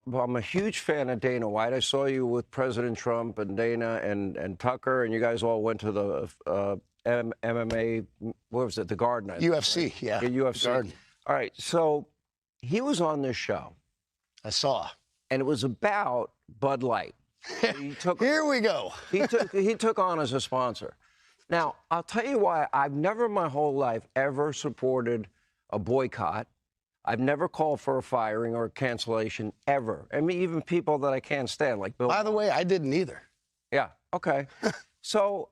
well, I'm a huge fan of Dana White. I saw you with President Trump and Dana and Tucker, and you guys all went to the MMA, what was it, the Garden? I think, UFC, right? yeah. UFC. Garden. All right, so he was on this show, I saw. and it was about Bud Light. Here we go. he took on as a sponsor. Now, I'll tell you why I've never in my whole life ever supported a boycott. I've never called for a firing or a cancellation, ever. I mean, even people that I can't stand, like Bill. By the way, I didn't either. Yeah, okay. So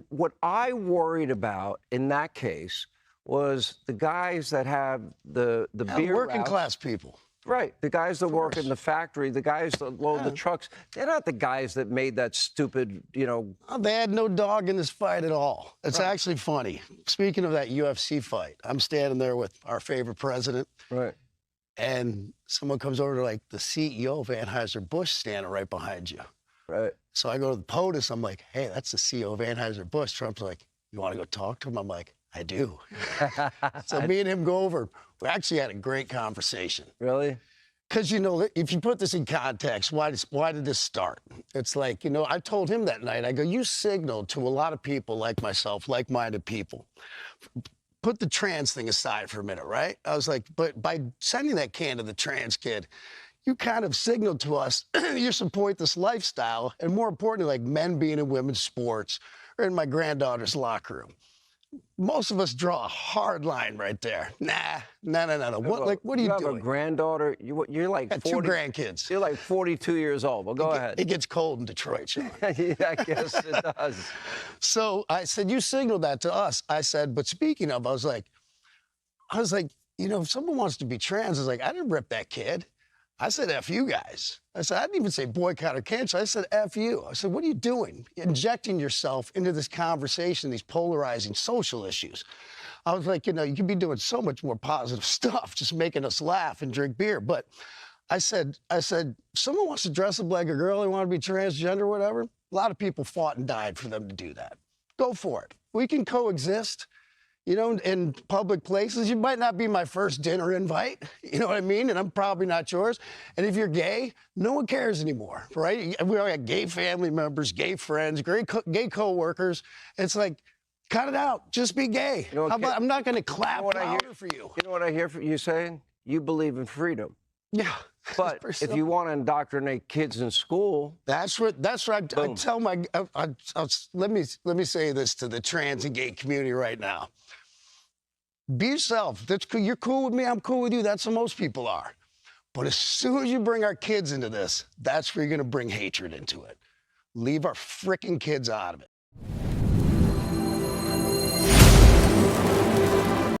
what I worried about in that case was the guys that have the beer working routes. class people. Right, the guys that work in the factory, the guys that load the trucks, they're not the guys that made that stupid, They had no dog in this fight at all. It's actually funny. Speaking of that UFC fight, I'm standing there with our favorite president. Right. And someone comes over to, like, the CEO of Anheuser-Busch standing right behind you. Right. So I go to the POTUS. I'm like, hey, that's the CEO of Anheuser-Busch. Trump's like, you want to go talk to him? I'm like, I do. So me and him go over. We actually had a great conversation. Really? Because, if you put this in context, why did this start? It's like, I told him that night, I go, you signaled to a lot of people like myself, like-minded people. Put the trans thing aside for a minute, right? I was like, but by sending that can to the trans kid, you kind of signaled to us you support this lifestyle, and more importantly, like men being in women's sports or in my granddaughter's locker room. Most of us draw a hard line right there. Nah. What are you doing? You have a granddaughter. You're like 40. Two grandkids. You're like 42 years old. Well, go ahead. It gets cold in Detroit, Sean. Yeah, I guess it does. So I said, you signaled that to us. I said, but speaking of, I was like, if someone wants to be trans, I was like, I didn't rip that kid. I said, F you guys. I said, I didn't even say boycott or cancel. I said, F you. I said, what are you doing? Injecting yourself into this conversation, these polarizing social issues. I was like, you could be doing so much more positive stuff, just making us laugh and drink beer. But I said, someone wants to dress up like a girl, they want to be transgender or whatever. A lot of people fought and died for them to do that. Go for it. We can coexist. In public places. You might not be my first dinner invite, you know what I mean? And I'm probably not yours. And if you're gay, no one cares anymore, right? We all got gay family members, gay friends, gay co-workers. It's like, cut it out. Just be gay. I'm not going to clap louder for you. You know what I hear you saying? You believe in freedom. Yeah. But if you want to indoctrinate kids in school, that's what I tell my. Let me say this to the trans and gay community right now. Be yourself. That's cool. You're cool with me. I'm cool with you. That's how most people are. But as soon as you bring our kids into this, that's where you're going to bring hatred into it. Leave our frickin' kids out of it.